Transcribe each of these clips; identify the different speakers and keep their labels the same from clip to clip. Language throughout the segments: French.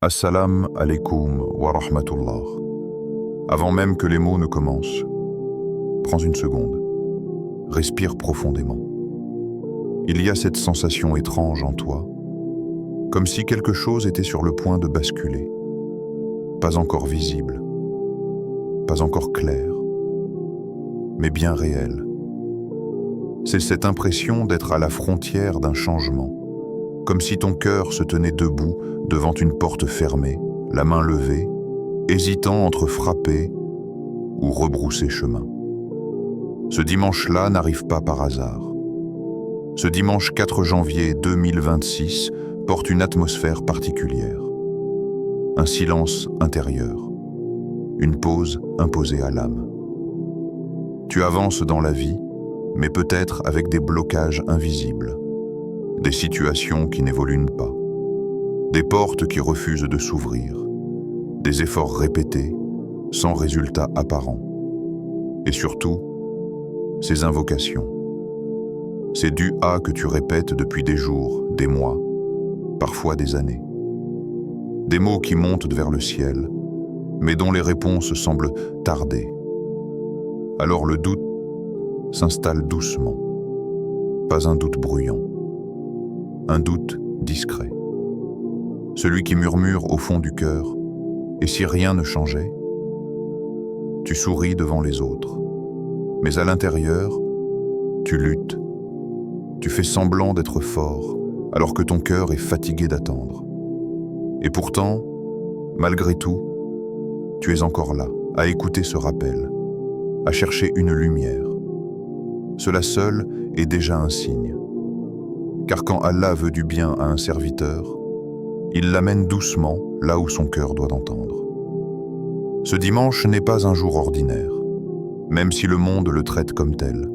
Speaker 1: Assalam alaikum wa rahmatullah. Avant même que les mots ne commencent, prends une seconde. Respire profondément. Il y a cette sensation étrange en toi, comme si quelque chose était sur le point de basculer. Pas encore visible, pas encore clair, mais bien réel. C'est cette impression d'être à la frontière d'un changement, comme si ton cœur se tenait debout devant une porte fermée, la main levée, hésitant entre frapper ou rebrousser chemin. Ce dimanche-là n'arrive pas par hasard. Ce dimanche 4 janvier 2026 porte une atmosphère particulière. Un silence intérieur, une pause imposée à l'âme. Tu avances dans la vie, mais peut-être avec des blocages invisibles, des situations qui n'évoluent pas, des portes qui refusent de s'ouvrir, des efforts répétés, sans résultat apparent. Et surtout, ces invocations. Ces du'as que tu répètes depuis des jours, des mois, parfois des années. Des mots qui montent vers le ciel, mais dont les réponses semblent tarder. Alors le doute s'installe doucement. Pas un doute bruyant, un doute discret. Celui qui murmure au fond du cœur, et si rien ne changeait? Tu souris devant les autres, mais à l'intérieur, tu luttes. Tu fais semblant d'être fort, alors que ton cœur est fatigué d'attendre. Et pourtant, malgré tout, tu es encore là, à écouter ce rappel, à chercher une lumière. Cela seul est déjà un signe. Car quand Allah veut du bien à un serviteur, il l'amène doucement là où son cœur doit entendre. Ce dimanche n'est pas un jour ordinaire, même si le monde le traite comme tel,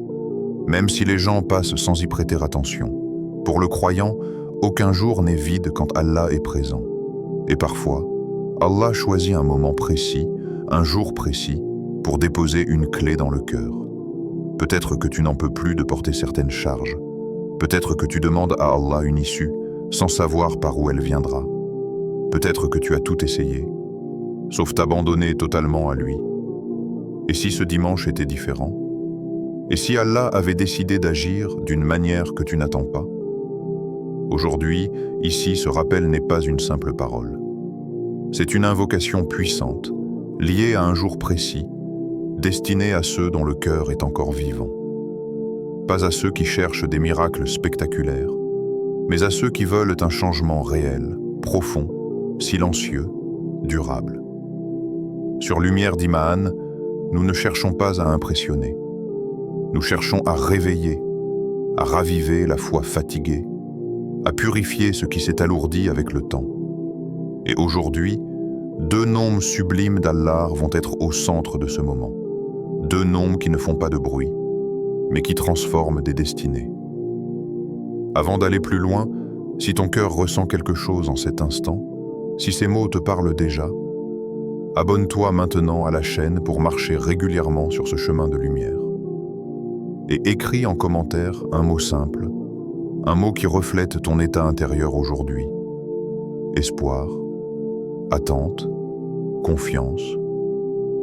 Speaker 1: même si les gens passent sans y prêter attention. Pour le croyant, aucun jour n'est vide quand Allah est présent. Et parfois, Allah choisit un moment précis, un jour précis, pour déposer une clé dans le cœur. Peut-être que tu n'en peux plus de porter certaines charges. Peut-être que tu demandes à Allah une issue, sans savoir par où elle viendra. Peut-être que tu as tout essayé, sauf t'abandonner totalement à lui. Et si ce dimanche était différent? Et si Allah avait décidé d'agir d'une manière que tu n'attends pas? Aujourd'hui, ici, ce rappel n'est pas une simple parole. C'est une invocation puissante, liée à un jour précis, destinée à ceux dont le cœur est encore vivant. Pas à ceux qui cherchent des miracles spectaculaires, mais à ceux qui veulent un changement réel, profond, silencieux, durable. Sur Lumière d'Iman, nous ne cherchons pas à impressionner. Nous cherchons à réveiller, à raviver la foi fatiguée, à purifier ce qui s'est alourdi avec le temps. Et aujourd'hui, 2 noms sublimes d'Allah vont être au centre de ce moment. 2 noms qui ne font pas de bruit, mais qui transforment des destinées. Avant d'aller plus loin, si ton cœur ressent quelque chose en cet instant, si ces mots te parlent déjà, abonne-toi maintenant à la chaîne pour marcher régulièrement sur ce chemin de lumière. Et écris en commentaire un mot simple, un mot qui reflète ton état intérieur aujourd'hui. Espoir, attente, confiance,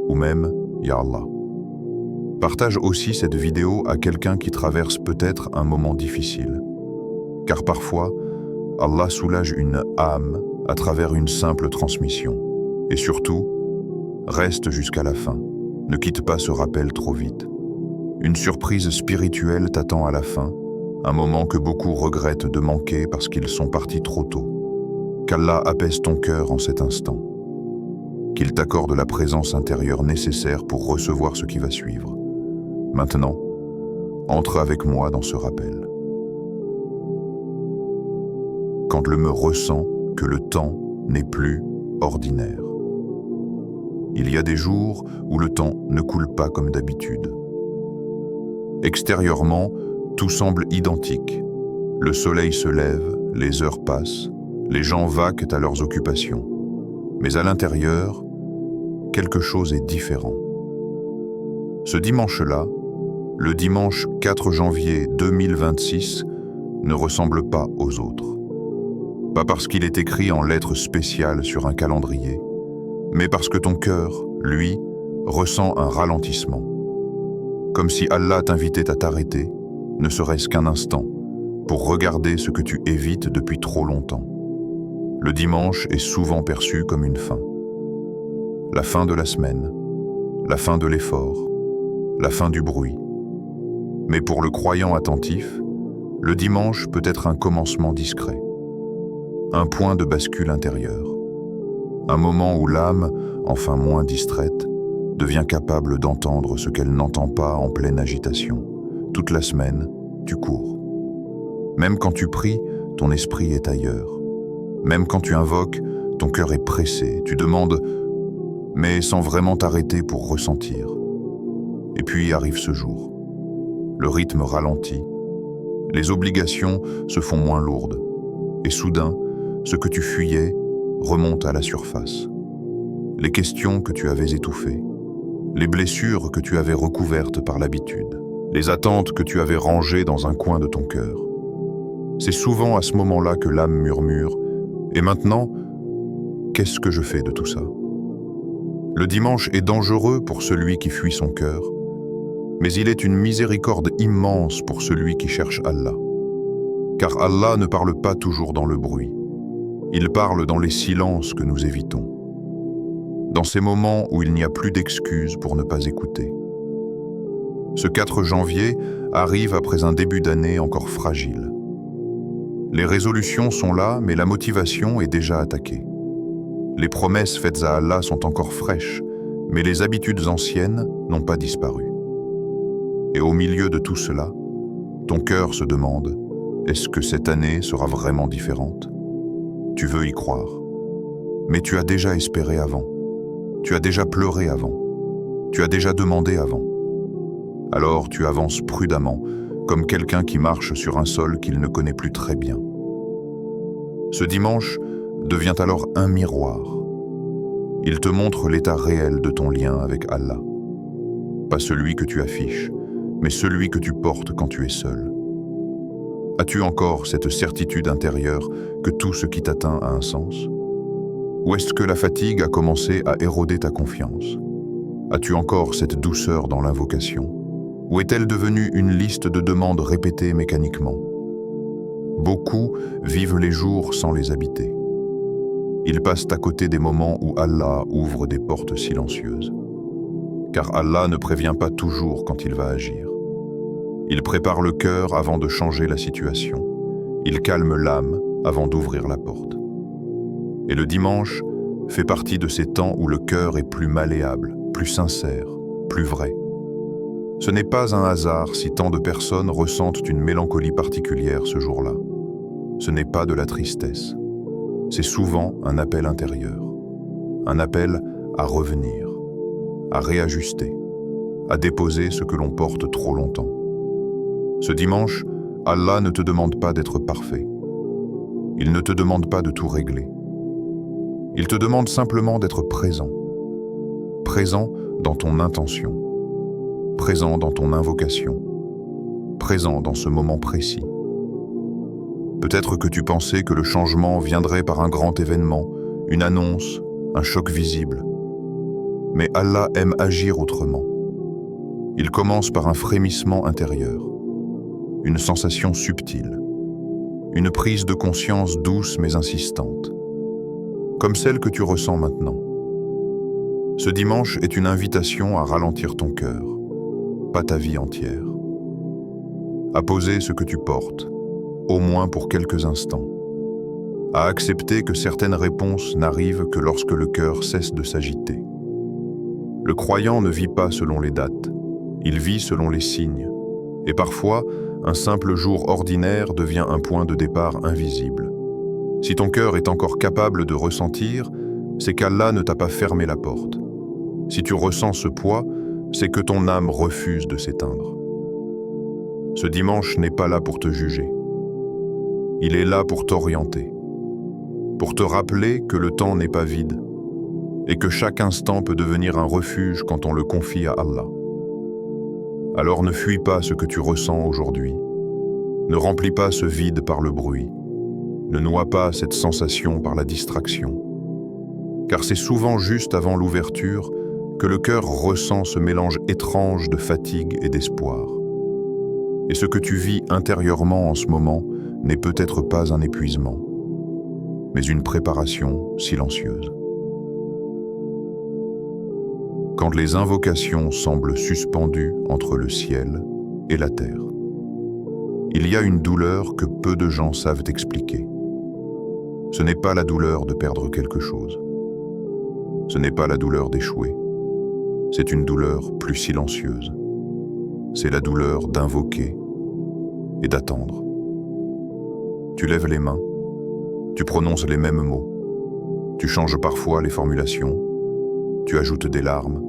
Speaker 1: ou même Ya Allah. Partage aussi cette vidéo à quelqu'un qui traverse peut-être un moment difficile. Car parfois, Allah soulage une âme à travers une simple transmission. Et surtout, reste jusqu'à la fin. Ne quitte pas ce rappel trop vite. Une surprise spirituelle t'attend à la fin, un moment que beaucoup regrettent de manquer parce qu'ils sont partis trop tôt. Qu'Allah apaise ton cœur en cet instant. Qu'il t'accorde la présence intérieure nécessaire pour recevoir ce qui va suivre. Maintenant, entre avec moi dans ce rappel. Quand le me ressent que le temps n'est plus ordinaire. Il y a des jours où le temps ne coule pas comme d'habitude. Extérieurement, tout semble identique. Le soleil se lève, les heures passent, les gens vaquent à leurs occupations. Mais à l'intérieur, quelque chose est différent. Ce dimanche-là, le dimanche 4 janvier 2026, ne ressemble pas aux autres. Pas parce qu'il est écrit en lettres spéciales sur un calendrier, mais parce que ton cœur, lui, ressent un ralentissement. Comme si Allah t'invitait à t'arrêter, ne serait-ce qu'un instant, pour regarder ce que tu évites depuis trop longtemps. Le dimanche est souvent perçu comme une fin. La fin de la semaine, la fin de l'effort, la fin du bruit. Mais pour le croyant attentif, le dimanche peut être un commencement discret, un point de bascule intérieur, un moment où l'âme, enfin moins distraite, devient capable d'entendre ce qu'elle n'entend pas en pleine agitation. Toute la semaine, tu cours. Même quand tu pries, ton esprit est ailleurs. Même quand tu invoques, ton cœur est pressé. Tu demandes, mais sans vraiment t'arrêter pour ressentir. Et puis arrive ce jour. Le rythme ralentit. Les obligations se font moins lourdes. Et soudain, ce que tu fuyais remonte à la surface. Les questions que tu avais étouffées, les blessures que tu avais recouvertes par l'habitude, les attentes que tu avais rangées dans un coin de ton cœur. C'est souvent à ce moment-là que l'âme murmure « Et maintenant, qu'est-ce que je fais de tout ça ?» Le dimanche est dangereux pour celui qui fuit son cœur, mais il est une miséricorde immense pour celui qui cherche Allah. Car Allah ne parle pas toujours dans le bruit. Il parle dans les silences que nous évitons. Dans ces moments où il n'y a plus d'excuses pour ne pas écouter. Ce 4 janvier arrive après un début d'année encore fragile. Les résolutions sont là, mais la motivation est déjà attaquée. Les promesses faites à Allah sont encore fraîches, mais les habitudes anciennes n'ont pas disparu. Et au milieu de tout cela, ton cœur se demande, est-ce que cette année sera vraiment différente ? Tu veux y croire, mais tu as déjà espéré avant. Tu as déjà pleuré avant. Tu as déjà demandé avant. Alors tu avances prudemment, comme quelqu'un qui marche sur un sol qu'il ne connaît plus très bien. Ce dimanche devient alors un miroir. Il te montre l'état réel de ton lien avec Allah. Pas celui que tu affiches, mais celui que tu portes quand tu es seul. As-tu encore cette certitude intérieure que tout ce qui t'atteint a un sens ? Ou est-ce que la fatigue a commencé à éroder ta confiance ? As-tu encore cette douceur dans l'invocation ? Ou est-elle devenue une liste de demandes répétées mécaniquement ? Beaucoup vivent les jours sans les habiter. Ils passent à côté des moments où Allah ouvre des portes silencieuses. Car Allah ne prévient pas toujours quand il va agir. Il prépare le cœur avant de changer la situation. Il calme l'âme avant d'ouvrir la porte. Et le dimanche fait partie de ces temps où le cœur est plus malléable, plus sincère, plus vrai. Ce n'est pas un hasard si tant de personnes ressentent une mélancolie particulière ce jour-là. Ce n'est pas de la tristesse. C'est souvent un appel intérieur. Un appel à revenir, à réajuster, à déposer ce que l'on porte trop longtemps. Ce dimanche, Allah ne te demande pas d'être parfait. Il ne te demande pas de tout régler. Il te demande simplement d'être présent. Présent dans ton intention. Présent dans ton invocation. Présent dans ce moment précis. Peut-être que tu pensais que le changement viendrait par un grand événement, une annonce, un choc visible. Mais Allah aime agir autrement. Il commence par un frémissement intérieur, une sensation subtile, une prise de conscience douce mais insistante, comme celle que tu ressens maintenant. Ce dimanche est une invitation à ralentir ton cœur, pas ta vie entière, à poser ce que tu portes, au moins pour quelques instants, à accepter que certaines réponses n'arrivent que lorsque le cœur cesse de s'agiter. Le croyant ne vit pas selon les dates, il vit selon les signes, et parfois, un simple jour ordinaire devient un point de départ invisible. Si ton cœur est encore capable de ressentir, c'est qu'Allah ne t'a pas fermé la porte. Si tu ressens ce poids, c'est que ton âme refuse de s'éteindre. Ce dimanche n'est pas là pour te juger. Il est là pour t'orienter, pour te rappeler que le temps n'est pas vide et que chaque instant peut devenir un refuge quand on le confie à Allah. Alors ne fuis pas ce que tu ressens aujourd'hui. Ne remplis pas ce vide par le bruit. Ne noie pas cette sensation par la distraction, car c'est souvent juste avant l'ouverture que le cœur ressent ce mélange étrange de fatigue et d'espoir. Et ce que tu vis intérieurement en ce moment n'est peut-être pas un épuisement, mais une préparation silencieuse. Quand les invocations semblent suspendues entre le ciel et la terre, il y a une douleur que peu de gens savent expliquer. Ce n'est pas la douleur de perdre quelque chose. Ce n'est pas la douleur d'échouer. C'est une douleur plus silencieuse. C'est la douleur d'invoquer et d'attendre. Tu lèves les mains, tu prononces les mêmes mots, tu changes parfois les formulations, tu ajoutes des larmes,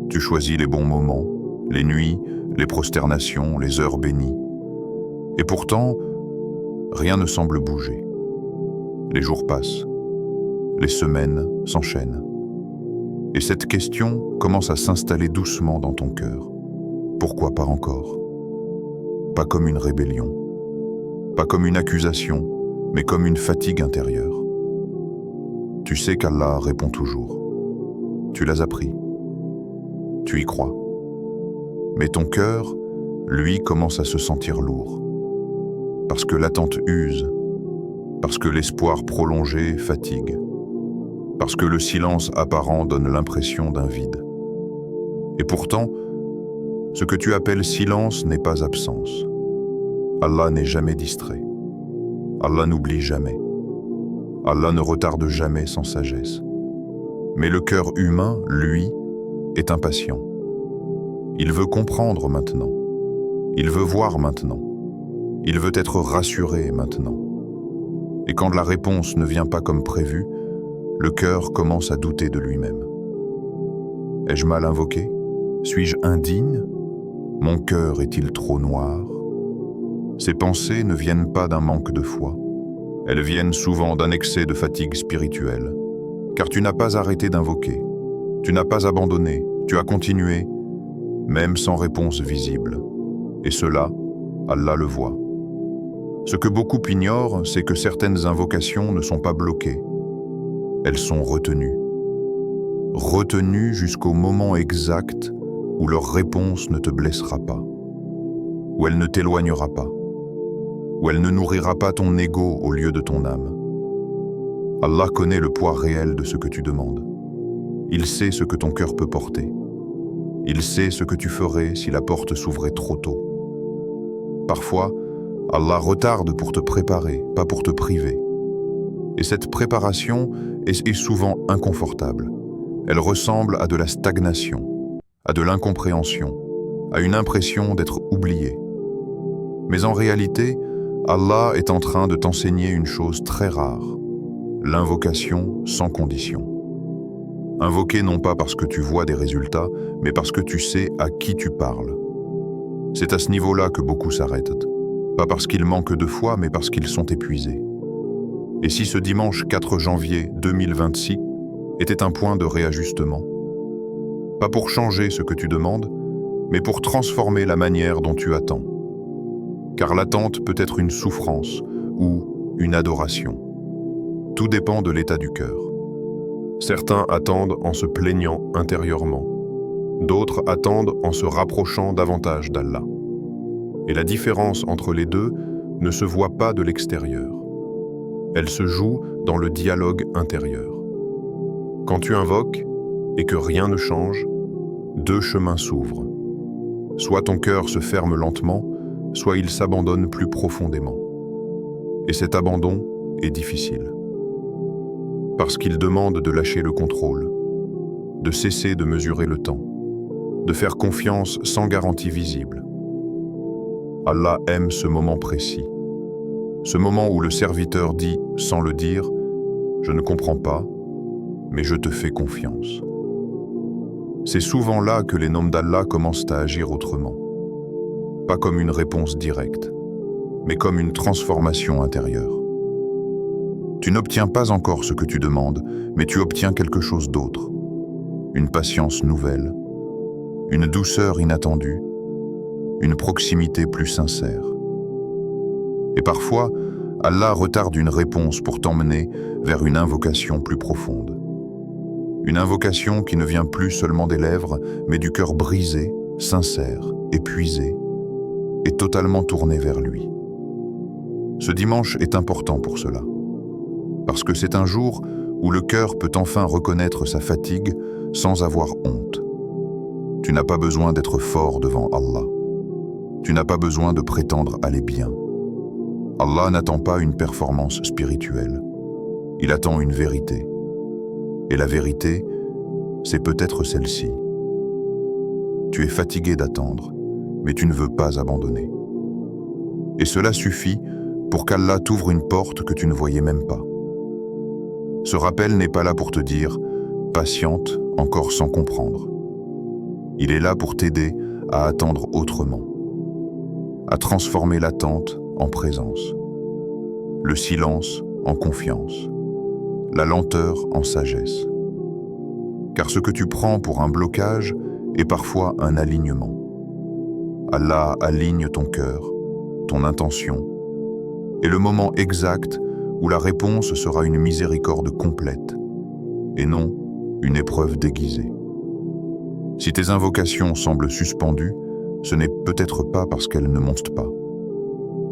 Speaker 1: tu choisis les bons moments, les nuits, les prosternations, les heures bénies. Et pourtant, rien ne semble bouger. Les jours passent, les semaines s'enchaînent. Et cette question commence à s'installer doucement dans ton cœur. Pourquoi pas encore? Pas comme une rébellion, pas comme une accusation, mais comme une fatigue intérieure. Tu sais qu'Allah répond toujours. Tu l'as appris. Tu y crois. Mais ton cœur, lui, commence à se sentir lourd. Parce que l'attente use, parce que l'espoir prolongé fatigue, parce que le silence apparent donne l'impression d'un vide. Et pourtant, ce que tu appelles silence n'est pas absence. Allah n'est jamais distrait. Allah n'oublie jamais. Allah ne retarde jamais sans sagesse. Mais le cœur humain, lui, est impatient. Il veut comprendre maintenant. Il veut voir maintenant. Il veut être rassuré maintenant. Et quand la réponse ne vient pas comme prévu, le cœur commence à douter de lui-même. Ai-je mal invoqué? Suis-je indigne? Mon cœur est-il trop noir? Ces pensées ne viennent pas d'un manque de foi. Elles viennent souvent d'un excès de fatigue spirituelle. Car tu n'as pas arrêté d'invoquer. Tu n'as pas abandonné. Tu as continué, même sans réponse visible. Et cela, Allah le voit. Ce que beaucoup ignorent, c'est que certaines invocations ne sont pas bloquées. Elles sont retenues. Retenues jusqu'au moment exact où leur réponse ne te blessera pas, où elle ne t'éloignera pas, où elle ne nourrira pas ton ego au lieu de ton âme. Allah connaît le poids réel de ce que tu demandes. Il sait ce que ton cœur peut porter. Il sait ce que tu ferais si la porte s'ouvrait trop tôt. Parfois, Allah retarde pour te préparer, pas pour te priver. Et cette préparation est souvent inconfortable. Elle ressemble à de la stagnation, à de l'incompréhension, à une impression d'être oublié. Mais en réalité, Allah est en train de t'enseigner une chose très rare, l'invocation sans condition. Invoquer non pas parce que tu vois des résultats, mais parce que tu sais à qui tu parles. C'est à ce niveau-là que beaucoup s'arrêtent, pas parce qu'ils manquent de foi, mais parce qu'ils sont épuisés. Et si ce dimanche 4 janvier 2026 était un point de réajustement? Pas pour changer ce que tu demandes, mais pour transformer la manière dont tu attends. Car l'attente peut être une souffrance ou une adoration. Tout dépend de l'état du cœur. Certains attendent en se plaignant intérieurement. D'autres attendent en se rapprochant davantage d'Allah. Et la différence entre les deux ne se voit pas de l'extérieur. Elle se joue dans le dialogue intérieur. Quand tu invoques et que rien ne change, deux chemins s'ouvrent. Soit ton cœur se ferme lentement, soit il s'abandonne plus profondément. Et cet abandon est difficile. Parce qu'il demande de lâcher le contrôle, de cesser de mesurer le temps, de faire confiance sans garantie visible. Allah aime ce moment précis, ce moment où le serviteur dit, sans le dire, « Je ne comprends pas, mais je te fais confiance ». C'est souvent là que les noms d'Allah commencent à agir autrement. Pas comme une réponse directe, mais comme une transformation intérieure. Tu n'obtiens pas encore ce que tu demandes, mais tu obtiens quelque chose d'autre. Une patience nouvelle, une douceur inattendue, une proximité plus sincère. Et parfois, Allah retarde une réponse pour t'emmener vers une invocation plus profonde. Une invocation qui ne vient plus seulement des lèvres, mais du cœur brisé, sincère, épuisé et totalement tourné vers lui. Ce dimanche est important pour cela, parce que c'est un jour où le cœur peut enfin reconnaître sa fatigue sans avoir honte. Tu n'as pas besoin d'être fort devant Allah. Tu n'as pas besoin de prétendre aller bien. Allah n'attend pas une performance spirituelle. Il attend une vérité. Et la vérité, c'est peut-être celle-ci. Tu es fatigué d'attendre, mais tu ne veux pas abandonner. Et cela suffit pour qu'Allah t'ouvre une porte que tu ne voyais même pas. Ce rappel n'est pas là pour te dire « patiente, encore sans comprendre ». Il est là pour t'aider à attendre autrement, à transformer l'attente en présence, le silence en confiance, la lenteur en sagesse. Car ce que tu prends pour un blocage est parfois un alignement. Allah aligne ton cœur, ton intention, et le moment exact où la réponse sera une miséricorde complète, et non une épreuve déguisée. Si tes invocations semblent suspendues, ce n'est peut-être pas parce qu'elles ne montent pas,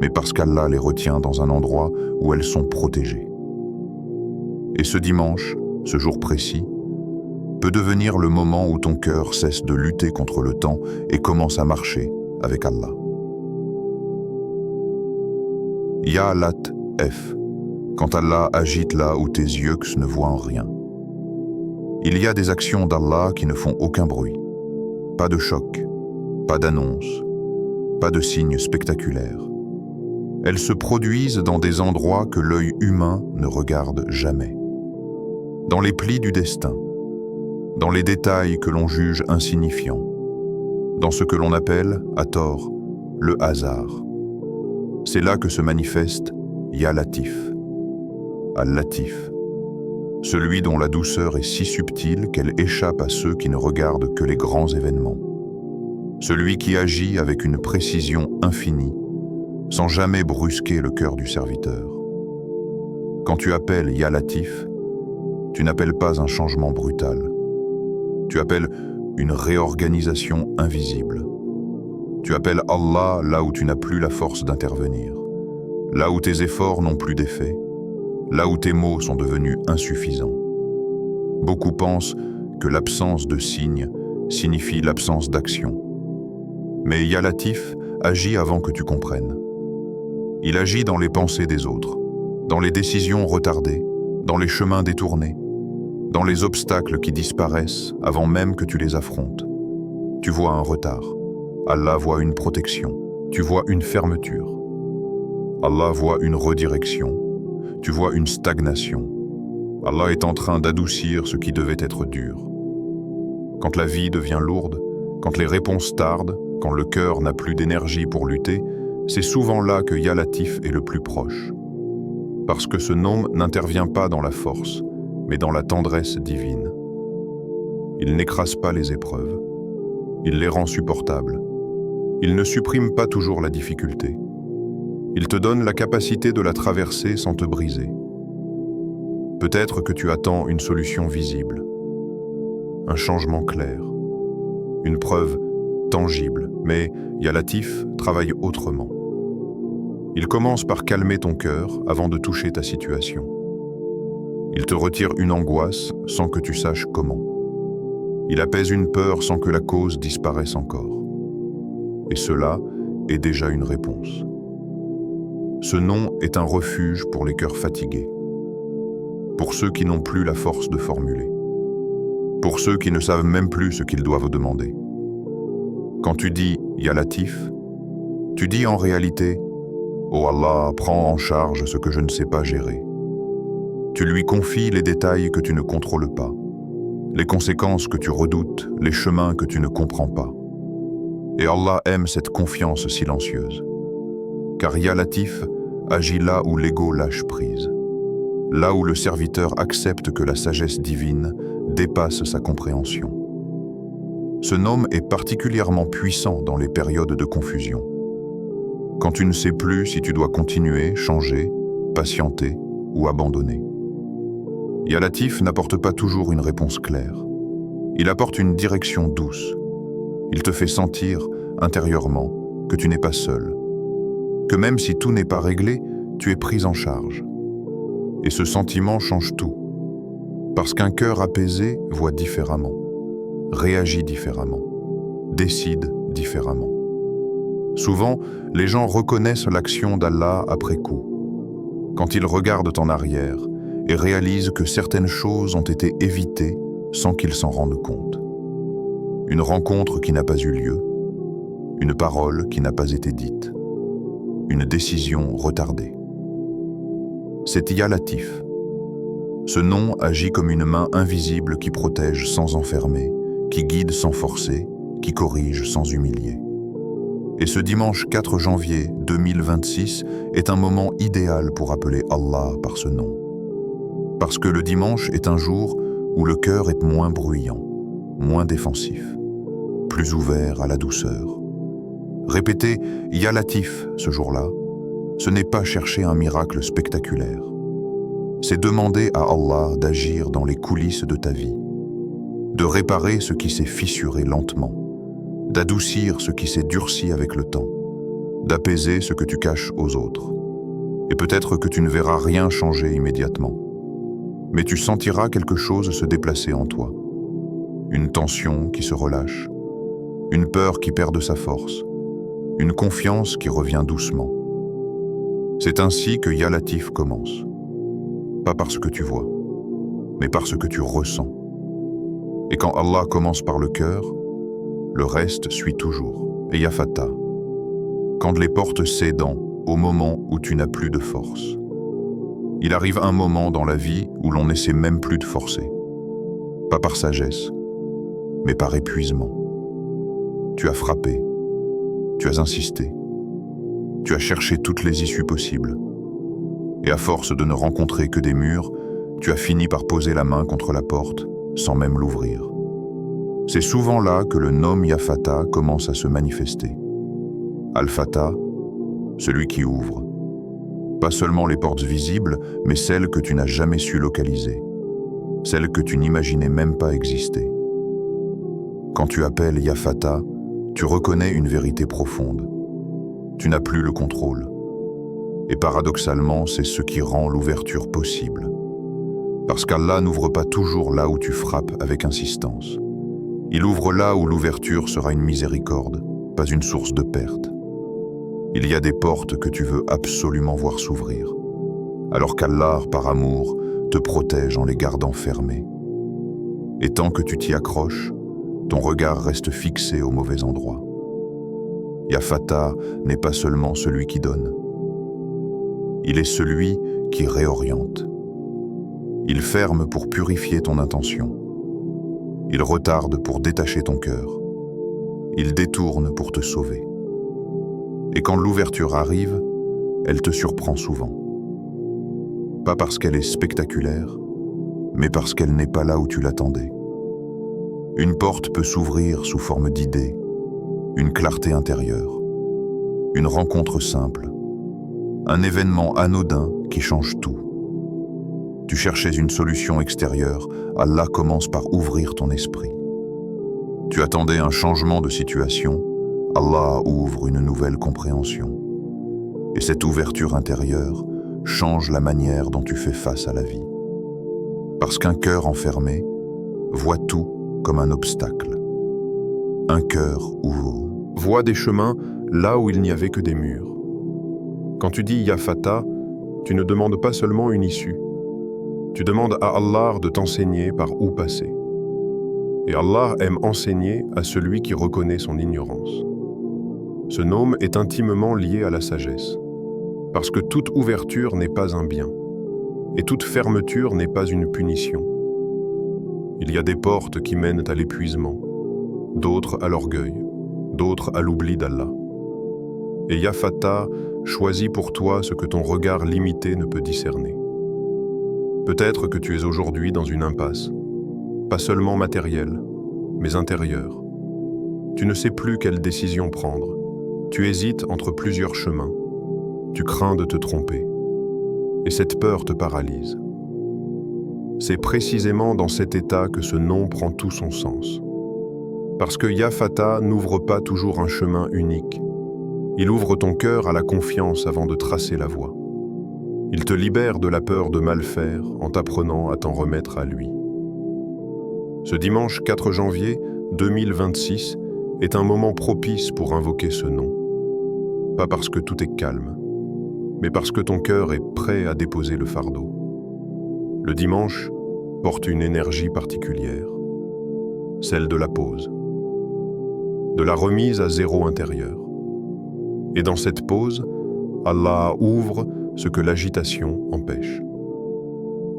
Speaker 1: mais parce qu'Allah les retient dans un endroit où elles sont protégées. Et ce dimanche, ce jour précis, peut devenir le moment où ton cœur cesse de lutter contre le temps et commence à marcher avec Allah. Ya Lat F, quand Allah agite là où tes yeux ne voient rien. Il y a des actions d'Allah qui ne font aucun bruit. Pas de choc, pas d'annonce, pas de signes spectaculaires. Elles se produisent dans des endroits que l'œil humain ne regarde jamais. Dans les plis du destin, dans les détails que l'on juge insignifiants, dans ce que l'on appelle, à tort, le hasard. C'est là que se manifeste Ya Latif, Al-Latif, celui dont la douceur est si subtile qu'elle échappe à ceux qui ne regardent que les grands événements. Celui qui agit avec une précision infinie, sans jamais brusquer le cœur du serviteur. Quand tu appelles Ya Latif, tu n'appelles pas un changement brutal. Tu appelles une réorganisation invisible. Tu appelles Allah là où tu n'as plus la force d'intervenir, là où tes efforts n'ont plus d'effet, là où tes mots sont devenus insuffisants. Beaucoup pensent que l'absence de signe signifie l'absence d'action. Mais Ya Latif agit avant que tu comprennes. Il agit dans les pensées des autres, dans les décisions retardées, dans les chemins détournés, dans les obstacles qui disparaissent avant même que tu les affrontes. Tu vois un retard. Allah voit une protection. Tu vois une fermeture. Allah voit une redirection. Tu vois une stagnation. Allah est en train d'adoucir ce qui devait être dur. Quand la vie devient lourde, quand les réponses tardent, quand le cœur n'a plus d'énergie pour lutter, c'est souvent là que Ya Latif est le plus proche. Parce que ce nom n'intervient pas dans la force, mais dans la tendresse divine. Il n'écrase pas les épreuves. Il les rend supportables. Il ne supprime pas toujours la difficulté. Il te donne la capacité de la traverser sans te briser. Peut-être que tu attends une solution visible, un changement clair, une preuve tangible, mais Ya Latif travaille autrement. Il commence par calmer ton cœur avant de toucher ta situation. Il te retire une angoisse sans que tu saches comment. Il apaise une peur sans que la cause disparaisse encore. Et cela est déjà une réponse. Ce nom est un refuge pour les cœurs fatigués, pour ceux qui n'ont plus la force de formuler, pour ceux qui ne savent même plus ce qu'ils doivent demander. Quand tu dis « Ya Latif », tu dis en réalité « Oh Allah, prends en charge ce que je ne sais pas gérer ». Tu lui confies les détails que tu ne contrôles pas, les conséquences que tu redoutes, les chemins que tu ne comprends pas. Et Allah aime cette confiance silencieuse. Car Ya Latif agit là où l'ego lâche prise, là où le serviteur accepte que la sagesse divine dépasse sa compréhension. Ce nom est particulièrement puissant dans les périodes de confusion. Quand tu ne sais plus si tu dois continuer, changer, patienter ou abandonner. Ya Latif n'apporte pas toujours une réponse claire. Il apporte une direction douce. Il te fait sentir, intérieurement, que tu n'es pas seul. Que même si tout n'est pas réglé, tu es pris en charge. Et ce sentiment change tout. Parce qu'un cœur apaisé voit différemment, réagit différemment, décide différemment. Souvent, les gens reconnaissent l'action d'Allah après coup, quand ils regardent en arrière et réalisent que certaines choses ont été évitées sans qu'ils s'en rendent compte. Une rencontre qui n'a pas eu lieu, une parole qui n'a pas été dite, une décision retardée. C'est Ya Latif. Ce nom agit comme une main invisible qui protège sans enfermer, qui guide sans forcer, qui corrige sans humilier. Et ce dimanche 4 janvier 2026 est un moment idéal pour appeler Allah par ce nom. Parce que le dimanche est un jour où le cœur est moins bruyant, moins défensif, plus ouvert à la douceur. Répéter « Ya Latif » ce jour-là, ce n'est pas chercher un miracle spectaculaire. C'est demander à Allah d'agir dans les coulisses de ta vie, de réparer ce qui s'est fissuré lentement, d'adoucir ce qui s'est durci avec le temps, d'apaiser ce que tu caches aux autres. Et peut-être que tu ne verras rien changer immédiatement, mais tu sentiras quelque chose se déplacer en toi. Une tension qui se relâche, une peur qui perd de sa force, une confiance qui revient doucement. C'est ainsi que Ya Latif commence. Pas parce que tu vois, mais parce que tu ressens. Et quand Allah commence par le cœur, le reste suit toujours. Et Ya Fatah, quand les portes cédant au moment où tu n'as plus de force. Il arrive un moment dans la vie où l'on n'essaie même plus de forcer. Pas par sagesse, mais par épuisement. Tu as frappé, tu as insisté, tu as cherché toutes les issues possibles. Et à force de ne rencontrer que des murs, tu as fini par poser la main contre la porte sans même l'ouvrir. C'est souvent là que le nom Ya Fatah commence à se manifester. Al-Fatah, celui qui ouvre. Pas seulement les portes visibles, mais celles que tu n'as jamais su localiser. Celles que tu n'imaginais même pas exister. Quand tu appelles Ya Fatah, tu reconnais une vérité profonde. Tu n'as plus le contrôle. Et paradoxalement, c'est ce qui rend l'ouverture possible. Parce qu'Allah n'ouvre pas toujours là où tu frappes avec insistance. Il ouvre là où l'ouverture sera une miséricorde, pas une source de perte. Il y a des portes que tu veux absolument voir s'ouvrir, alors qu'Allah, par amour, te protège en les gardant fermées. Et tant que tu t'y accroches, ton regard reste fixé au mauvais endroit. Ya Fatah n'est pas seulement celui qui donne. Il est celui qui réoriente. Il ferme pour purifier ton intention. Il retarde pour détacher ton cœur. Il détourne pour te sauver. Et quand l'ouverture arrive, elle te surprend souvent. Pas parce qu'elle est spectaculaire, mais parce qu'elle n'est pas là où tu l'attendais. Une porte peut s'ouvrir sous forme d'idée, une clarté intérieure, une rencontre simple, un événement anodin qui change tout. Tu cherchais une solution extérieure, Allah commence par ouvrir ton esprit. Tu attendais un changement de situation, Allah ouvre une nouvelle compréhension. Et cette ouverture intérieure change la manière dont tu fais face à la vie. Parce qu'un cœur enfermé voit tout comme un obstacle. Un cœur ouvert voit des chemins là où il n'y avait que des murs. Quand tu dis Ya Fatah, tu ne demandes pas seulement une issue. Tu demandes à Allah de t'enseigner par où passer. Et Allah aime enseigner à celui qui reconnaît son ignorance. Ce nom est intimement lié à la sagesse, parce que toute ouverture n'est pas un bien, et toute fermeture n'est pas une punition. Il y a des portes qui mènent à l'épuisement, d'autres à l'orgueil, d'autres à l'oubli d'Allah. Et Ya Fatah choisit pour toi ce que ton regard limité ne peut discerner. Peut-être que tu es aujourd'hui dans une impasse, pas seulement matérielle, mais intérieure. Tu ne sais plus quelle décision prendre. Tu hésites entre plusieurs chemins. Tu crains de te tromper.
Speaker 2: et cette peur te paralyse. C'est précisément dans cet état que ce nom prend tout son sens. Parce que Ya Fatah n'ouvre pas toujours un chemin unique. Il ouvre ton cœur à la confiance avant de tracer la voie. Il te libère de la peur de mal faire en t'apprenant à t'en remettre à lui. Ce dimanche 4 janvier 2026 est un moment propice pour invoquer ce nom. Pas parce que tout est calme, mais parce que ton cœur est prêt à déposer le fardeau. Le dimanche porte une énergie particulière, celle de la pause, de la remise à zéro intérieur. Et dans cette pause, Allah ouvre ce que l'agitation empêche.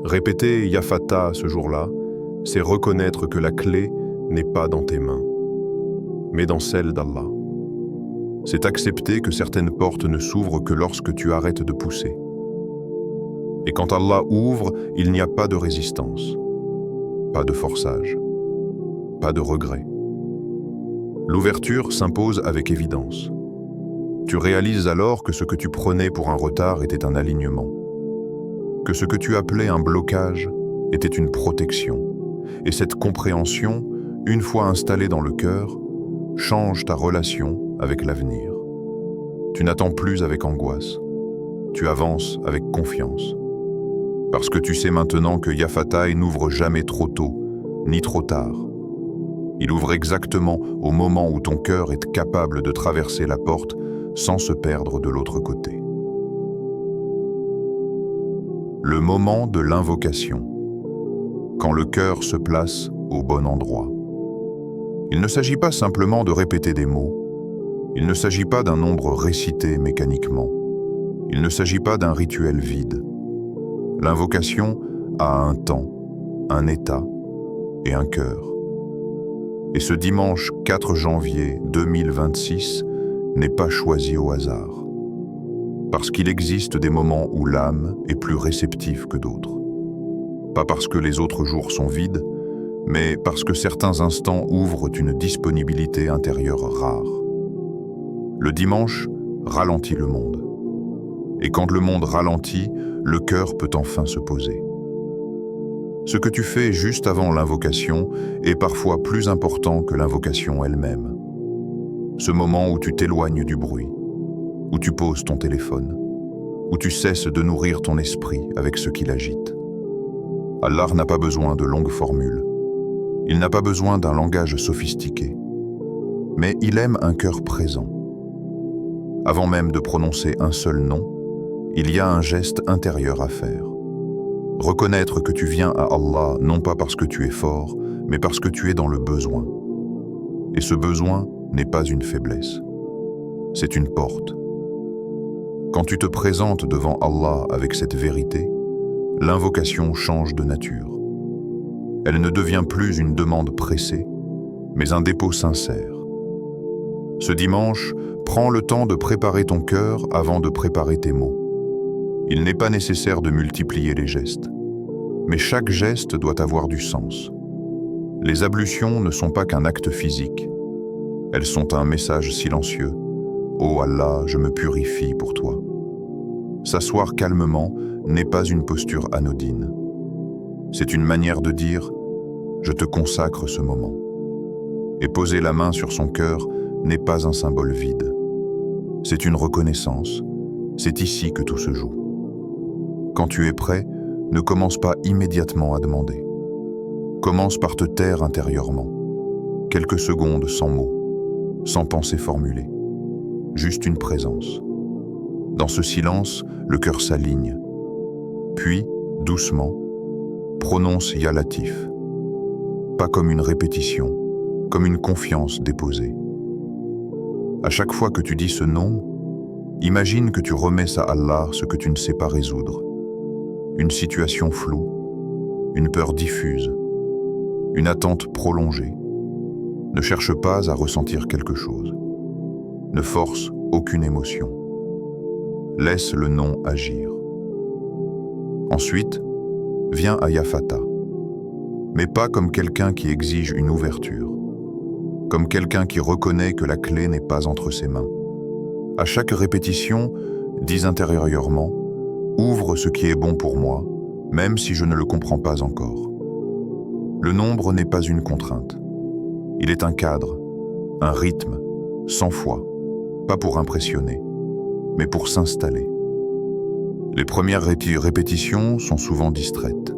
Speaker 2: Répéter Ya Fatah ce jour-là, c'est reconnaître que la clé n'est pas dans tes mains, mais dans celle d'Allah. C'est accepter que certaines portes ne s'ouvrent que lorsque tu arrêtes de pousser. Et quand Allah ouvre, il n'y a pas de résistance, pas de forçage, pas de regret. L'ouverture s'impose avec évidence. Tu réalises alors que ce que tu prenais pour un retard était un alignement, que ce que tu appelais un blocage était une protection. Et cette compréhension, une fois installée dans le cœur, change ta relation avec l'avenir. Tu n'attends plus avec angoisse, tu avances avec confiance. Parce que tu sais maintenant que Ya Fatah n'ouvre jamais trop tôt, ni trop tard. Il ouvre exactement au moment où ton cœur est capable de traverser la porte sans se perdre de l'autre côté. Le moment de l'invocation, quand le cœur se place au bon endroit. Il ne s'agit pas simplement de répéter des mots, il ne s'agit pas d'un nombre récité mécaniquement, il ne s'agit pas d'un rituel vide. L'invocation a un temps, un état et un cœur. Et ce dimanche 4 janvier 2026 n'est pas choisi au hasard. Parce qu'il existe des moments où l'âme est plus réceptive que d'autres. Pas parce que les autres jours sont vides, mais parce que certains instants ouvrent une disponibilité intérieure rare. Le dimanche ralentit le monde. Et quand le monde ralentit, le cœur peut enfin se poser. Ce que tu fais juste avant l'invocation est parfois plus important que l'invocation elle-même. Ce moment où tu t'éloignes du bruit, où tu poses ton téléphone, où tu cesses de nourrir ton esprit avec ce qui l'agite. Allah n'a pas besoin de longues formules. Il n'a pas besoin d'un langage sophistiqué. Mais il aime un cœur présent. Avant même de prononcer un seul nom, il y a un geste intérieur à faire. Reconnaître que tu viens à Allah non pas parce que tu es fort, mais parce que tu es dans le besoin. Et ce besoin n'est pas une faiblesse. C'est une porte. Quand tu te présentes devant Allah avec cette vérité, l'invocation change de nature. Elle ne devient plus une demande pressée, mais un dépôt sincère. Ce dimanche, prends le temps de préparer ton cœur avant de préparer tes mots. Il n'est pas nécessaire de multiplier les gestes, mais chaque geste doit avoir du sens. Les ablutions ne sont pas qu'un acte physique. Elles sont un message silencieux. « Oh Allah, je me purifie pour toi ». S'asseoir calmement n'est pas une posture anodine. C'est une manière de dire « je te consacre ce moment ». Et poser la main sur son cœur n'est pas un symbole vide. C'est une reconnaissance. C'est ici que tout se joue. Quand tu es prêt, ne commence pas immédiatement à demander. Commence par te taire intérieurement. Quelques secondes sans mots, sans pensée formulée. Juste une présence. Dans ce silence, le cœur s'aligne. Puis, doucement, prononce Ya Latif. Pas comme une répétition, comme une confiance déposée. À chaque fois que tu dis ce nom, imagine que tu remets à Allah ce que tu ne sais pas résoudre. Une situation floue, une peur diffuse, une attente prolongée. Ne cherche pas à ressentir quelque chose. Ne force aucune émotion. Laisse le nom agir. Ensuite, viens à Ya Fatah, mais pas comme quelqu'un qui exige une ouverture, comme quelqu'un qui reconnaît que la clé n'est pas entre ses mains. À chaque répétition, dis intérieurement
Speaker 1: Ouvre ce qui est bon pour moi, même si je ne le comprends pas encore. Le nombre n'est pas une contrainte. Il est un cadre, un rythme, 100 fois, pas pour impressionner, mais pour s'installer. Les premières répétitions sont souvent distraites.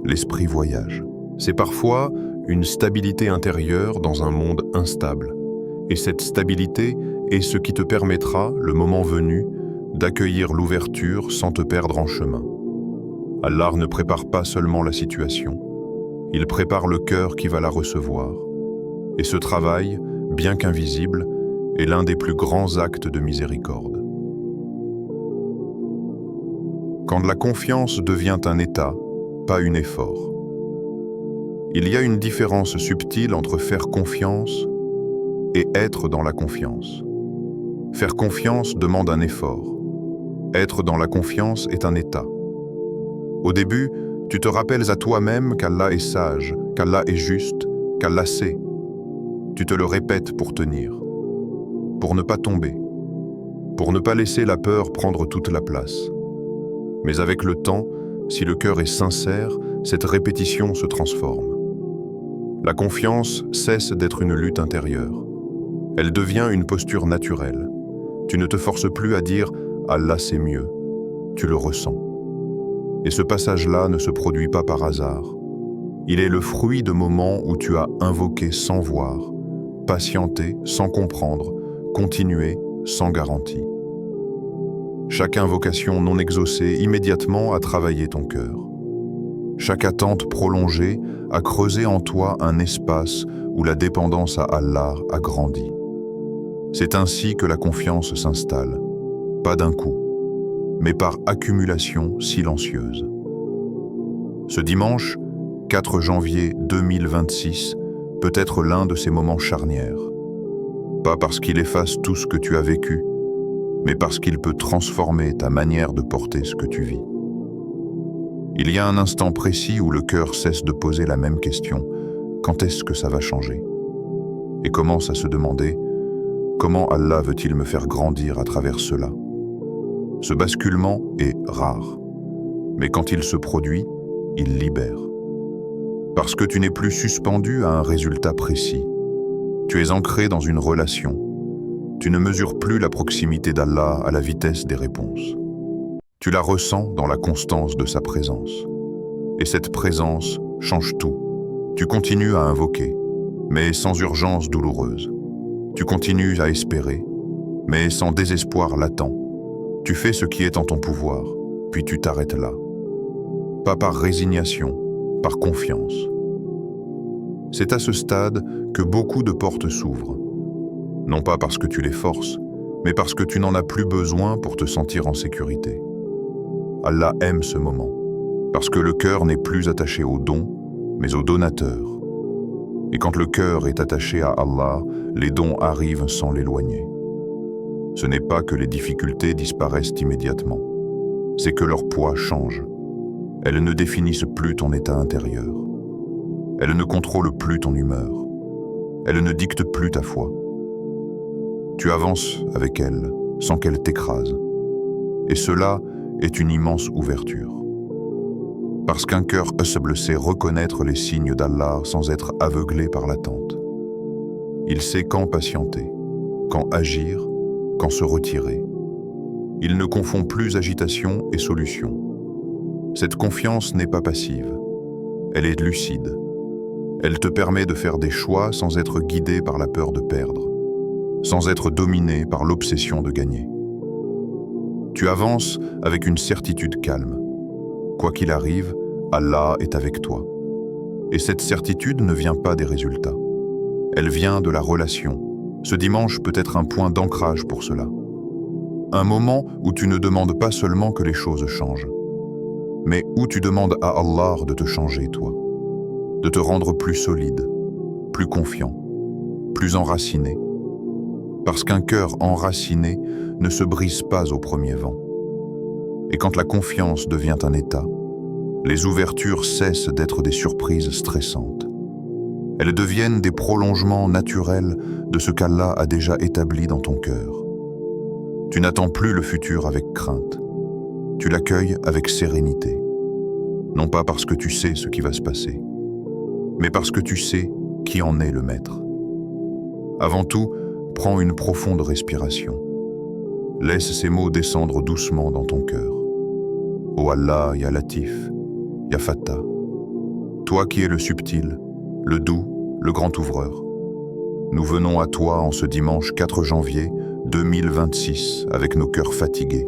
Speaker 1: L'esprit voyage. C'est parfois une stabilité intérieure dans un monde instable. Et cette stabilité est ce qui te permettra, le moment venu, d'accueillir l'ouverture sans te perdre en chemin. Allah ne prépare pas seulement la situation, il prépare le cœur qui va la recevoir. Et ce travail, bien qu'invisible, est l'un des plus grands actes de miséricorde. Quand la confiance devient un état, pas un effort. Il y a une différence subtile entre faire confiance et être dans la confiance. Faire confiance demande un effort. Être dans la confiance est un état. Au début, tu te rappelles à toi-même qu'Allah est sage, qu'Allah est juste, qu'Allah sait. Tu te le répètes pour tenir, pour ne pas tomber, pour ne pas laisser la peur prendre toute la place. Mais avec le temps, si le cœur est sincère, cette répétition se transforme. La confiance cesse d'être une lutte intérieure. Elle devient une posture naturelle. Tu ne te forces plus à dire « Allah c'est mieux », tu le ressens. Et ce passage-là ne se produit pas par hasard. Il est le fruit de moments où tu as invoqué sans voir, patienté sans comprendre, continué sans garantie. Chaque invocation non exaucée immédiatement a travaillé ton cœur. Chaque attente prolongée a creusé en toi un espace où la dépendance à Allah a grandi. C'est ainsi que la confiance s'installe, pas d'un coup, mais par accumulation silencieuse. Ce dimanche, 4 janvier 2026, peut être l'un de ces moments charnières. Pas parce qu'il efface tout ce que tu as vécu, mais parce qu'il peut transformer ta manière de porter ce que tu vis. Il y a un instant précis où le cœur cesse de poser la même question, quand est-ce que ça va changer? Et commence à se demander, comment Allah veut-il me faire grandir à travers cela? Ce basculement est rare, mais quand il se produit, il libère. Parce que tu n'es plus suspendu à un résultat précis, tu es ancré dans une relation. Tu ne mesures plus la proximité d'Allah à la vitesse des réponses. Tu la ressens dans la constance de sa présence. Et cette présence change tout. Tu continues à invoquer, mais sans urgence douloureuse. Tu continues à espérer, mais sans désespoir latent. Tu fais ce qui est en ton pouvoir, puis tu t'arrêtes là. Pas par résignation, par confiance. C'est à ce stade que beaucoup de portes s'ouvrent. Non pas parce que tu les forces, mais parce que tu n'en as plus besoin pour te sentir en sécurité. Allah aime ce moment, parce que le cœur n'est plus attaché au don, mais au donateur. Et quand le cœur est attaché à Allah, les dons arrivent sans l'éloigner. Ce n'est pas que les difficultés disparaissent immédiatement, c'est que leur poids change. Elles ne définissent plus ton état intérieur. Elles ne contrôlent plus ton humeur. Elles ne dictent plus ta foi. Tu avances avec elles, sans qu'elles t'écrasent. Et cela est une immense ouverture. Parce qu'un cœur humble sait reconnaître les signes d'Allah sans être aveuglé par l'attente. Il sait quand patienter, quand agir, quand se retirer. Il ne confond plus agitation et solution. Cette confiance n'est pas passive. Elle est lucide. Elle te permet de faire des choix sans être guidé par la peur de perdre, sans être dominé par l'obsession de gagner. Tu avances avec une certitude calme. Quoi qu'il arrive, Allah est avec toi. Et cette certitude ne vient pas des résultats. Elle vient de la relation. Ce dimanche peut être un point d'ancrage pour cela. Un moment où tu ne demandes pas seulement que les choses changent, mais où tu demandes à Allah de te changer, toi, de te rendre plus solide, plus confiant, plus enraciné. Parce qu'un cœur enraciné ne se brise pas au premier vent. Et quand la confiance devient un état, les ouvertures cessent d'être des surprises stressantes. Elles deviennent des prolongements naturels de ce qu'Allah a déjà établi dans ton cœur. Tu n'attends plus le futur avec crainte. Tu l'accueilles avec sérénité, non pas parce que tu sais ce qui va se passer, mais parce que tu sais qui en est le maître. Avant tout, prends une profonde respiration. Laisse ces mots descendre doucement dans ton cœur. Ô Allah, Ya Latif, Ya Fattah, toi qui es le subtil, le doux, le grand ouvreur. Nous venons à toi en ce dimanche 4 janvier 2026 avec nos cœurs fatigués,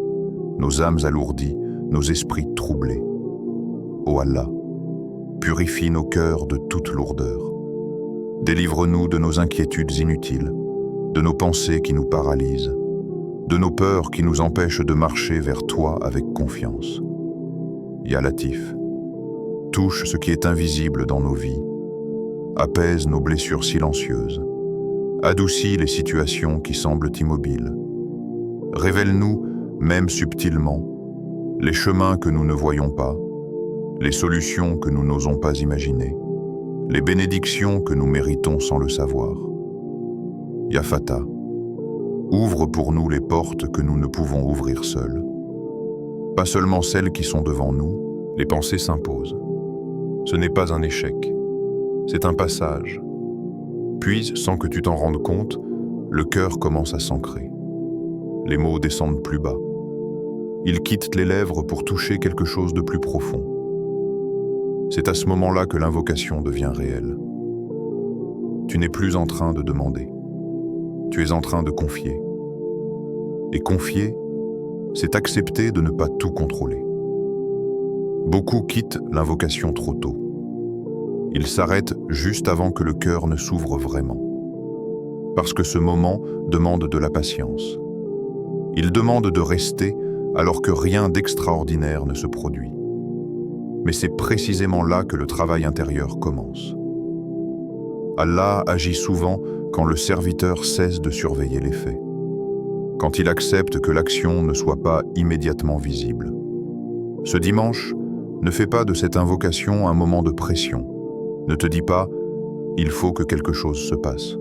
Speaker 1: nos âmes alourdies, nos esprits troublés. Ô Allah, purifie nos cœurs de toute lourdeur. Délivre-nous de nos inquiétudes inutiles, de nos pensées qui nous paralysent, de nos peurs qui nous empêchent de marcher vers toi avec confiance. Ya Latif, touche ce qui est invisible dans nos vies, apaise nos blessures silencieuses, adoucis les situations qui semblent immobiles. Révèle-nous, même subtilement, les chemins que nous ne voyons pas, les solutions que nous n'osons pas imaginer, les bénédictions que nous méritons sans le savoir. Ya Fattah, ouvre pour nous les portes que nous ne pouvons ouvrir seuls. Pas seulement celles qui sont devant nous, les pensées s'imposent. Ce n'est pas un échec, c'est un passage. Puis, sans que tu t'en rendes compte, le cœur commence à s'ancrer. Les mots descendent plus bas. Ils quittent les lèvres pour toucher quelque chose de plus profond. C'est à ce moment-là que l'invocation devient réelle. Tu n'es plus en train de demander. Tu es en train de confier. Et confier, c'est accepter de ne pas tout contrôler. Beaucoup quittent l'invocation trop tôt. Ils s'arrêtent juste avant que le cœur ne s'ouvre vraiment. Parce que ce moment demande de la patience. Il demande de rester alors que rien d'extraordinaire ne se produit. Mais c'est précisément là que le travail intérieur commence. Allah agit souvent quand le serviteur cesse de surveiller les faits, quand il accepte que l'action ne soit pas immédiatement visible. Ce dimanche, ne fais pas de cette invocation un moment de pression. Ne te dis pas « il faut que quelque chose se passe ».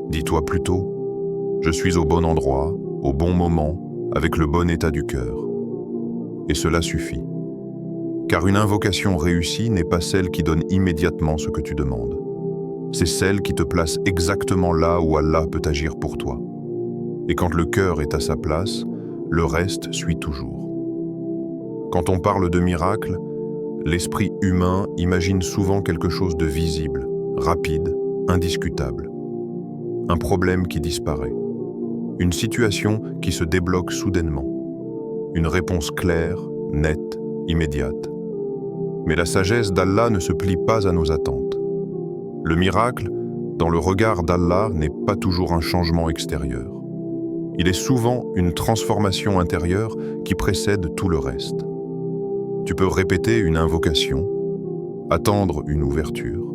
Speaker 1: Dis-toi plutôt « je suis au bon endroit, au bon moment, avec le bon état du cœur ». Et cela suffit. Car une invocation réussie n'est pas celle qui donne immédiatement ce que tu demandes. C'est celle qui te place exactement là où Allah peut agir pour toi. Et quand le cœur est à sa place, le reste suit toujours. Quand on parle de miracle, l'esprit humain imagine souvent quelque chose de visible, rapide, indiscutable. Un problème qui disparaît. Une situation qui se débloque soudainement. Une réponse claire, nette, immédiate. Mais la sagesse d'Allah ne se plie pas à nos attentes. Le miracle, dans le regard d'Allah, n'est pas toujours un changement extérieur. Il est souvent une transformation intérieure qui précède tout le reste. Tu peux répéter une invocation, attendre une ouverture,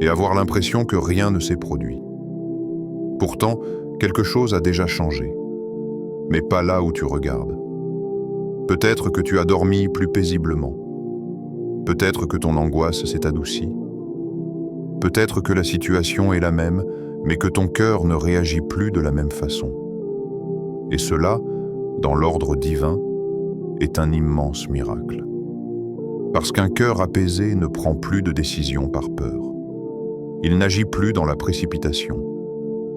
Speaker 1: et avoir l'impression que rien ne s'est produit. Pourtant, quelque chose a déjà changé, mais pas là où tu regardes. Peut-être que tu as dormi plus paisiblement. Peut-être que ton angoisse s'est adoucie. Peut-être que la situation est la même, mais que ton cœur ne réagit plus de la même façon. Et cela, dans l'ordre divin, est un immense miracle. Parce qu'un cœur apaisé ne prend plus de décisions par peur. Il n'agit plus dans la précipitation.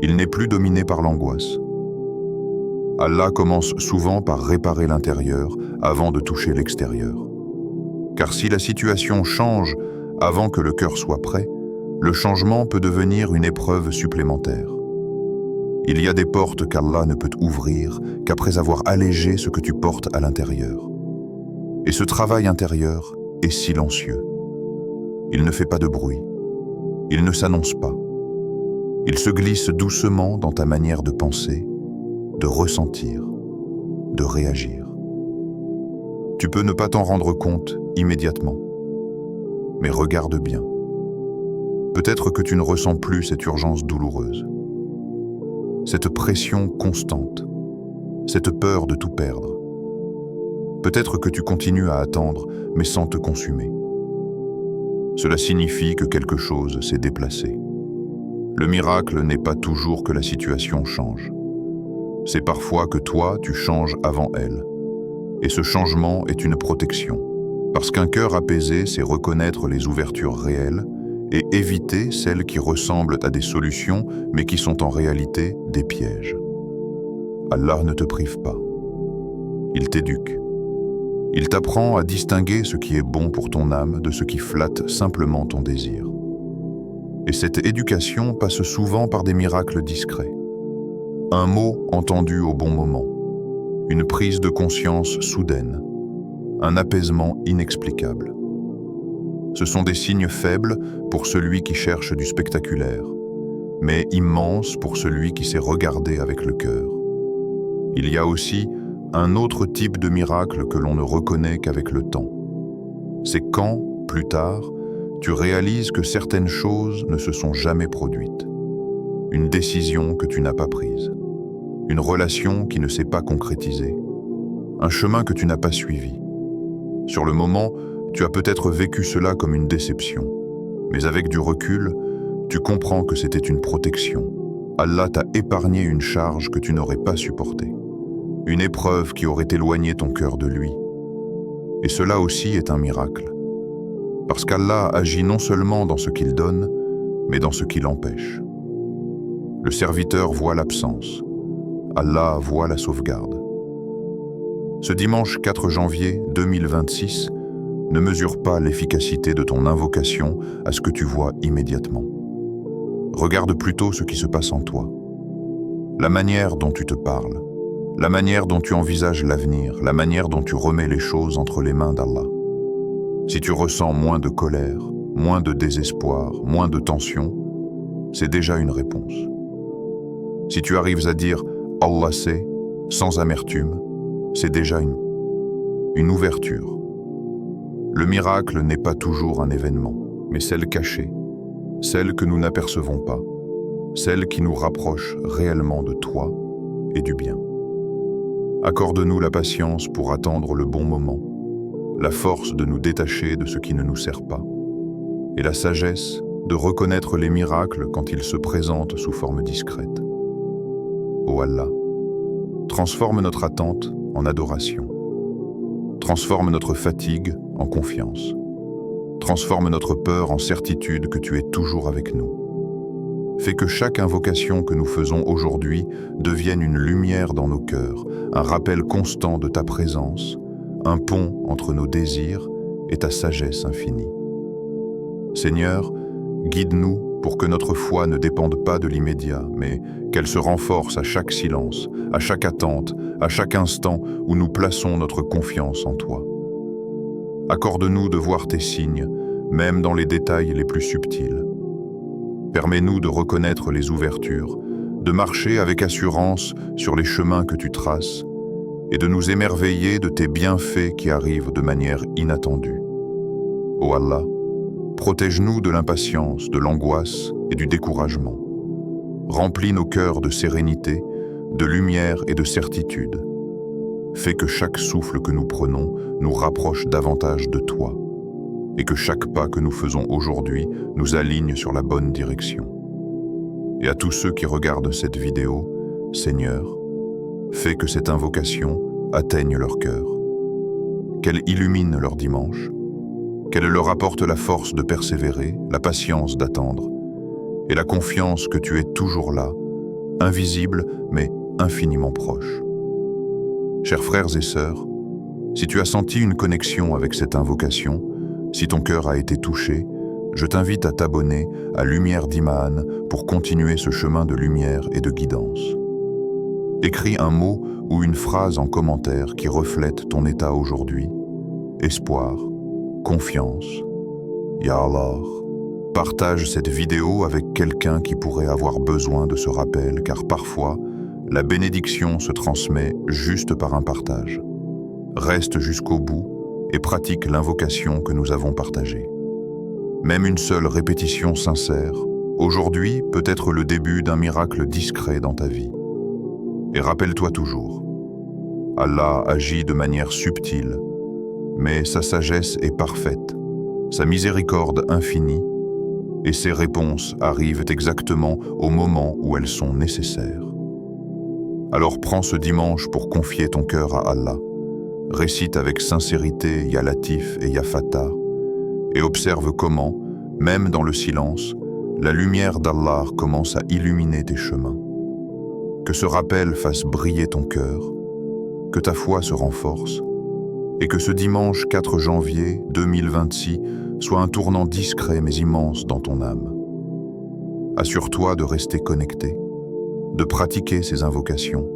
Speaker 1: Il n'est plus dominé par l'angoisse. Allah commence souvent par réparer l'intérieur avant de toucher l'extérieur. Car si la situation change avant que le cœur soit prêt, le changement peut devenir une épreuve supplémentaire. Il y a des portes qu'Allah ne peut ouvrir qu'après avoir allégé ce que tu portes à l'intérieur. Et ce travail intérieur est silencieux. Il ne fait pas de bruit. Il ne s'annonce pas. Il se glisse doucement dans ta manière de penser, de ressentir, de réagir. Tu peux ne pas t'en rendre compte immédiatement. Mais regarde bien. Peut-être que tu ne ressens plus cette urgence douloureuse. Cette pression constante. Cette peur de tout perdre. Peut-être que tu continues à attendre, mais sans te consumer. Cela signifie que quelque chose s'est déplacé. Le miracle n'est pas toujours que la situation change. C'est parfois que toi, tu changes avant elle. Et ce changement est une protection, parce qu'un cœur apaisé, c'est reconnaître les ouvertures réelles et éviter celles qui ressemblent à des solutions, mais qui sont en réalité des pièges. Allah ne te prive pas. Il t'éduque. Il t'apprend à distinguer ce qui est bon pour ton âme de ce qui flatte simplement ton désir. Et cette éducation passe souvent par des miracles discrets. Un mot entendu au bon moment, une prise de conscience soudaine, un apaisement inexplicable. Ce sont des signes faibles pour celui qui cherche du spectaculaire, mais immenses pour celui qui sait regarder avec le cœur. Il y a aussi un autre type de miracle que l'on ne reconnaît qu'avec le temps. C'est quand, plus tard, tu réalises que certaines choses ne se sont jamais produites. Une décision que tu n'as pas prise. Une relation qui ne s'est pas concrétisée. Un chemin que tu n'as pas suivi. Sur le moment, tu as peut-être vécu cela comme une déception. Mais avec du recul, tu comprends que c'était une protection. Allah t'a épargné une charge que tu n'aurais pas supportée. Une épreuve qui aurait éloigné ton cœur de lui. Et cela aussi est un miracle. Parce qu'Allah agit non seulement dans ce qu'il donne, mais dans ce qu'il empêche. Le serviteur voit l'absence. Allah voit la sauvegarde. Ce dimanche 4 janvier 2026, ne mesure pas l'efficacité de ton invocation à ce que tu vois immédiatement. Regarde plutôt ce qui se passe en toi. La manière dont tu te parles, la manière dont tu envisages l'avenir, la manière dont tu remets les choses entre les mains d'Allah. Si tu ressens moins de colère, moins de désespoir, moins de tension, c'est déjà une réponse. Si tu arrives à dire « Allah sait » sans amertume, c'est déjà une ouverture. Le miracle n'est pas toujours un événement, mais celle cachée, celle que nous n'apercevons pas, celle qui nous rapproche réellement de toi et du bien. Accorde-nous la patience pour attendre le bon moment, la force de nous détacher de ce qui ne nous sert pas, et la sagesse de reconnaître les miracles quand ils se présentent sous forme discrète. Ô Allah, transforme notre attente en adoration. Transforme notre fatigue en confiance. Transforme notre peur en certitude que tu es toujours avec nous. Fais que chaque invocation que nous faisons aujourd'hui devienne une lumière dans nos cœurs, un rappel constant de ta présence, un pont entre nos désirs et ta sagesse infinie. Seigneur, guide-nous pour que notre foi ne dépende pas de l'immédiat, mais qu'elle se renforce à chaque silence, à chaque attente, à chaque instant où nous plaçons notre confiance en toi. Accorde-nous de voir tes signes, même dans les détails les plus subtils. Permets-nous de reconnaître les ouvertures, de marcher avec assurance sur les chemins que tu traces et de nous émerveiller de tes bienfaits qui arrivent de manière inattendue. Ô Allah, protège-nous de l'impatience, de l'angoisse et du découragement. Remplis nos cœurs de sérénité, de lumière et de certitude. Fais que chaque souffle que nous prenons nous rapproche davantage de toi et que chaque pas que nous faisons aujourd'hui nous aligne sur la bonne direction. Et à tous ceux qui regardent cette vidéo, Seigneur, fais que cette invocation atteigne leur cœur, qu'elle illumine leur dimanche, qu'elle leur apporte la force de persévérer, la patience d'attendre et la confiance que tu es toujours là, invisible mais infiniment proche. Chers frères et sœurs, si tu as senti une connexion avec cette invocation, si ton cœur a été touché, je t'invite à t'abonner à Lumière d'Iman pour continuer ce chemin de lumière et de guidance. Écris un mot ou une phrase en commentaire qui reflète ton état aujourd'hui. Espoir, confiance, Ya Allah. Partage cette vidéo avec quelqu'un qui pourrait avoir besoin de ce rappel, car parfois, la bénédiction se transmet juste par un partage. Reste jusqu'au bout et pratique l'invocation que nous avons partagée. Même une seule répétition sincère, aujourd'hui peut être le début d'un miracle discret dans ta vie. Et rappelle-toi toujours, Allah agit de manière subtile, mais sa sagesse est parfaite, sa miséricorde infinie, et ses réponses arrivent exactement au moment où elles sont nécessaires. Alors prends ce dimanche pour confier ton cœur à Allah, Récite avec sincérité Ya Latif et Ya Fattah et observe comment, même dans le silence, la lumière d'Allah commence à illuminer tes chemins. Que ce rappel fasse briller ton cœur, que ta foi se renforce, et que ce dimanche 4 janvier 2026 soit un tournant discret mais immense dans ton âme. Assure-toi de rester connecté, de pratiquer ces invocations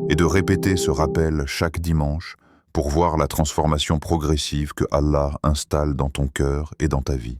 Speaker 1: et de répéter ce rappel chaque dimanche pour voir la transformation progressive que Allah installe dans ton cœur et dans ta vie.